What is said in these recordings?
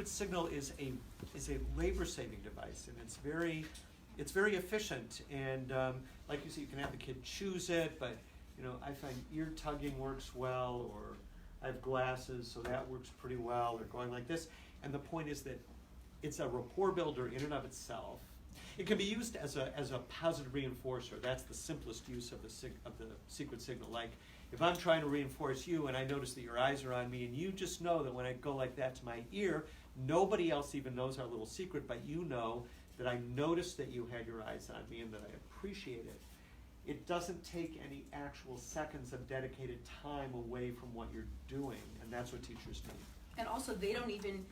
secret signal is a labor-saving device, and it's very efficient. And like you said, you can have the kid choose it, but I find ear tugging works well, or I have glasses, so that works pretty well, or going like this. And the point is that it's a rapport builder in and of itself. It can be used as a positive reinforcer. That's the simplest use of the secret signal. Like, if I'm trying to reinforce you and I notice that your eyes are on me, and you just know that when I go like that to my ear, nobody else even knows our little secret, but you know that I noticed that you had your eyes on me and that I appreciate it. It doesn't take any actual seconds of dedicated time away from what you're doing, and that's what teachers need. And also, they don't even,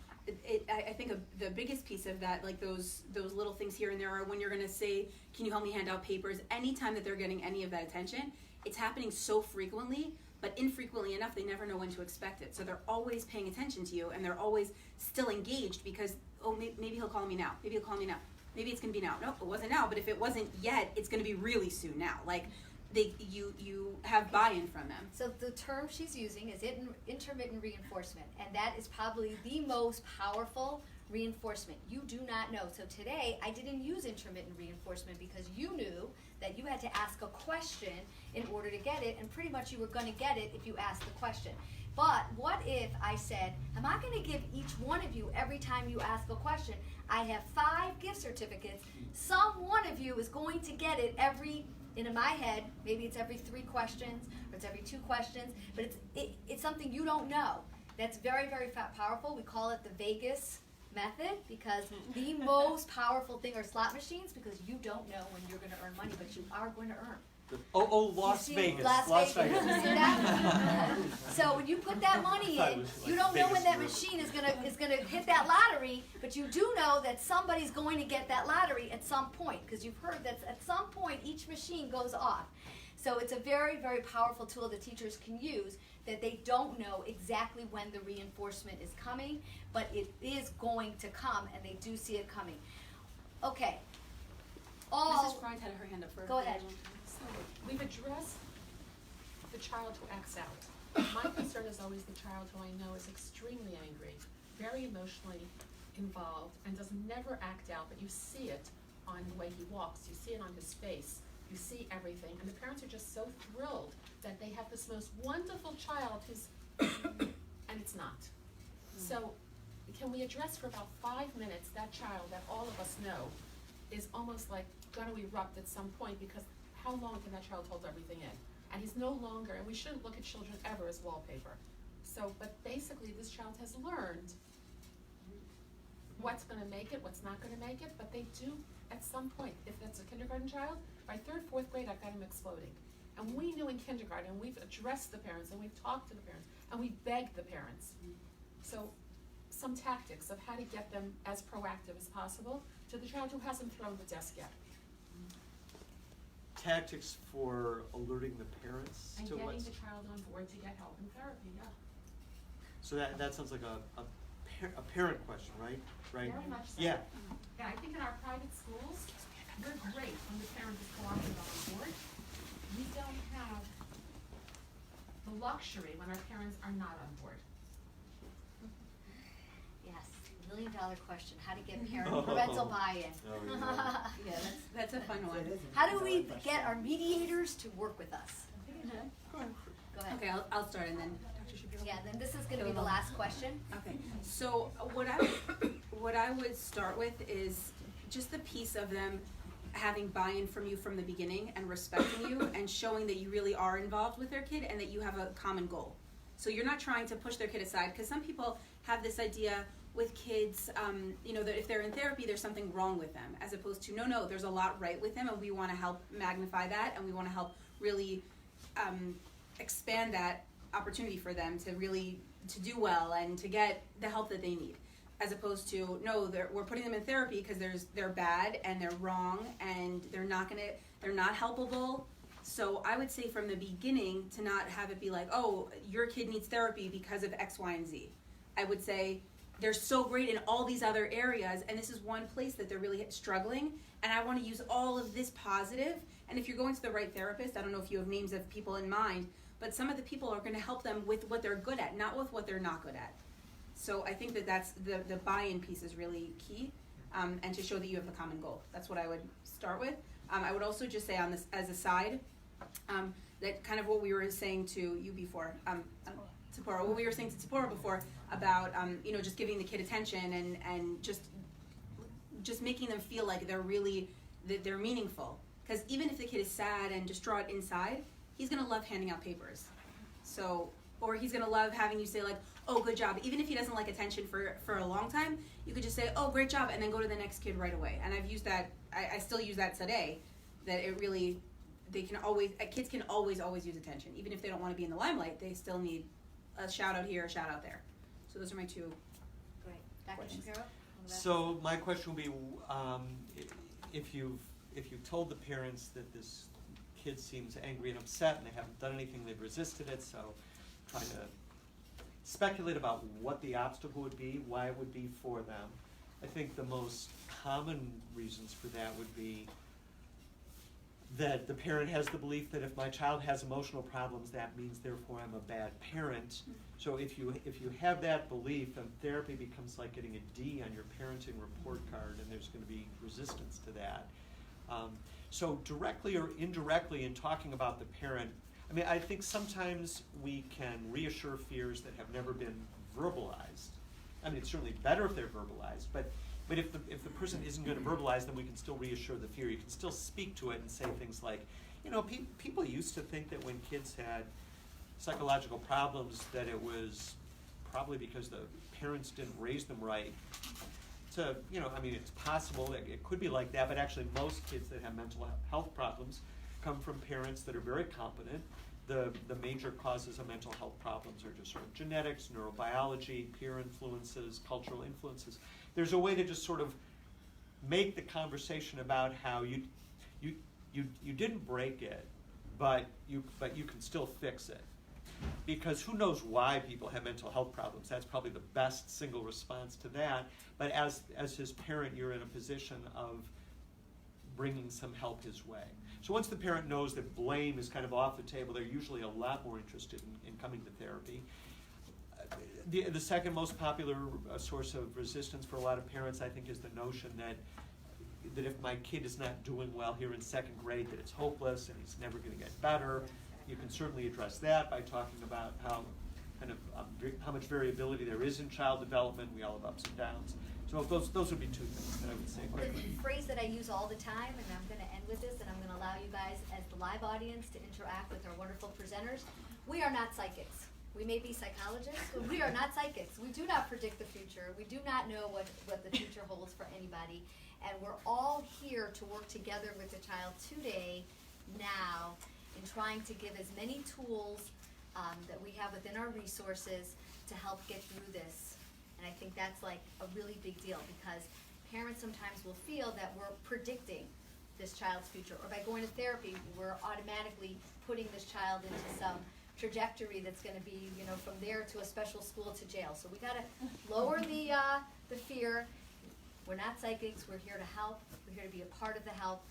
I think the biggest piece of that, like those little things here and there, are when you're going to say, can you help me hand out papers? Anytime that they're getting any of that attention, it's happening so frequently, but infrequently enough, they never know when to expect it. So they're always paying attention to you, and they're always still engaged because, maybe he'll call me now. Maybe he'll call me now. Maybe it's going to be now. Nope, it wasn't now, but if it wasn't yet, it's going to be really soon now. Like, you have buy-in from them. So the term she's using is intermittent reinforcement, and that is probably the most powerful reinforcement. You do not know. So today I didn't use intermittent reinforcement because you knew that you had to ask a question in order to get it, and pretty much you were going to get it if you asked the question. But what if I said, am I going to give each one of you every time you ask a question? I have 5 gift certificates. Some one of you is going to get it in my head, maybe it's every 3 questions or it's every 2 questions, but it's something you don't know. That's very, very powerful. We call it the Vegas method, because the most powerful thing are slot machines, because you don't know when you're going to earn money, but you are going to earn. Las Vegas. Las Vegas. You see that? So when you put that money in, you don't know when that machine is gonna hit that lottery, but you do know that somebody's going to get that lottery at some point, because you've heard that at some point each machine goes off. So it's a very, very powerful tool that teachers can use, that they don't know exactly when the reinforcement is coming, but it is going to come, and they do see it coming. Okay. Mrs. Bryant had her hand up first. Go ahead. So we've addressed the child who acts out. My concern is always the child who I know is extremely angry, very emotionally involved, and does never act out, but you see it on the way he walks, you see it on his face, you see everything, and the parents are just so thrilled that they have this most wonderful child who's, and it's not. So can we address for about 5 minutes that child that all of us know is almost like going to erupt at some point, because how long can that child hold everything in? And he's no longer, and we shouldn't look at children ever as wallpaper. So, but basically this child has learned what's going to make it, what's not going to make it, but they do at some point. If that's a kindergarten child, by 3rd, 4th grade, I've got him exploding. And we knew in kindergarten, and we've addressed the parents, and we've talked to the parents, and we begged the parents. So some tactics of how to get them as proactive as possible to the child who hasn't thrown the desk yet. Tactics for alerting the parents And to getting what's... the child on board to get help in therapy, yeah. So that sounds like a parent question, right? Right? Very much so. Yeah. Yeah, I think in our private schools, we're great when the parent is cooperative on board. We don't have the luxury when our parents are not on board. Yes, $1 million question: how to get parental buy-in. Oh, yeah. Yeah, that's a fun one. How do we get our mediators to work with us? Go ahead. Okay, I'll start, and then Dr. Shapiro. Yeah, then this is going to be the last question. Okay, so what I would start with is just the piece of them having buy-in from you from the beginning, and respecting you, and showing that you really are involved with their kid, and that you have a common goal. So you're not trying to push their kid aside, because some people have this idea with kids, that if they're in therapy, there's something wrong with them, as opposed to, no, there's a lot right with them, and we want to help magnify that, and we want to help really expand that opportunity for them to do well and to get the help that they need, as opposed to, no, we're putting them in therapy because they're bad and they're wrong and they're not helpable. So I would say from the beginning to not have it be like, oh, your kid needs therapy because of X, Y, and Z. I would say they're so great in all these other areas, and this is one place that they're really struggling, and I want to use all of this positive. And if you're going to the right therapist, I don't know if you have names of people in mind, but some of the people are going to help them with what they're good at, not with what they're not good at. So I think that that's the buy-in piece is really key, and to show that you have a common goal. That's what I would start with. I would also just say on this as a side, that kind of what we were saying to you before, Tzipora, what we were saying to Tzipora before about just giving the kid attention and just making them feel like they're meaningful. Because even if the kid is sad and distraught inside, he's gonna love handing out papers. So, or he's gonna love having you say like, oh, good job. Even if he doesn't like attention for a long time, you could just say, oh, great job, and then go to the next kid right away. And I've used that, I still use that today, that it really, kids can always use attention. Even if they don't wanna be in the limelight, they still need a shout out here, a shout out there. So those are my two. Great. Dr. Questions. Shapiro? So my question would be, if you've told the parents that this kid seems angry and upset and they haven't done anything, they've resisted it, so trying to speculate about what the obstacle would be, why it would be for them. I think the most common reasons for that would be that the parent has the belief that if my child has emotional problems, that means therefore I'm a bad parent. So if you have that belief, then therapy becomes like getting a D on your parenting report card, and there's going to be resistance to that. So directly or indirectly in talking about the parent, I mean, I think sometimes we can reassure fears that have never been verbalized. I mean, it's certainly better if they're verbalized, but if the person isn't going to verbalize them, we can still reassure the fear. You can still speak to it and say things like, people used to think that when kids had psychological problems that it was probably because the parents didn't raise them right. I mean, it's possible that it could be like that, but actually most kids that have mental health problems come from parents that are very competent. The major causes of mental health problems are just sort of genetics, neurobiology, peer influences, cultural influences. There's a way to just sort of make the conversation about how you didn't break it, but you can still fix it. Because who knows why people have mental health problems? That's probably the best single response to that. But as his parent, you're in a position of bringing some help his way. So once the parent knows that blame is kind of off the table, they're usually a lot more interested in coming to therapy. The second most popular source of resistance for a lot of parents, I think, is the notion that if my kid is not doing well here in second grade, that it's hopeless and he's never going to get better. You can certainly address that by talking about how much variability there is in child development. We all have ups and downs. So those would be two things that I would say quickly. The phrase that I use all the time, and I'm going to end with this, and I'm going to allow you guys as the live audience to interact with our wonderful presenters. We are not psychics. We may be psychologists, but we are not psychics. We do not predict the future. We do not know what the future holds for anybody. And we're all here to work together with the child today, now, in trying to give as many tools that we have within our resources to help get through this. And I think that's like a really big deal, because parents sometimes will feel that we're predicting this child's future, or by going to therapy, we're automatically putting this child into some trajectory that's going to be, from there to a special school to jail. So we got to lower the fear. We're not psychics. We're here to help. We're here to be a part of the help,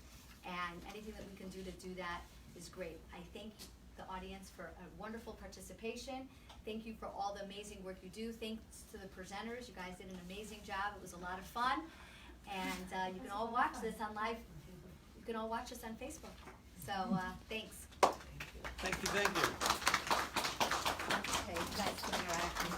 and anything that we can do to do that is great. I thank the audience for a wonderful participation. Thank you for all the amazing work you do. Thanks to the presenters. You guys did an amazing job. It was a lot of fun. And you can all watch this on live. You can all watch us on Facebook. So thanks. Thank you. Okay, you guys can interact.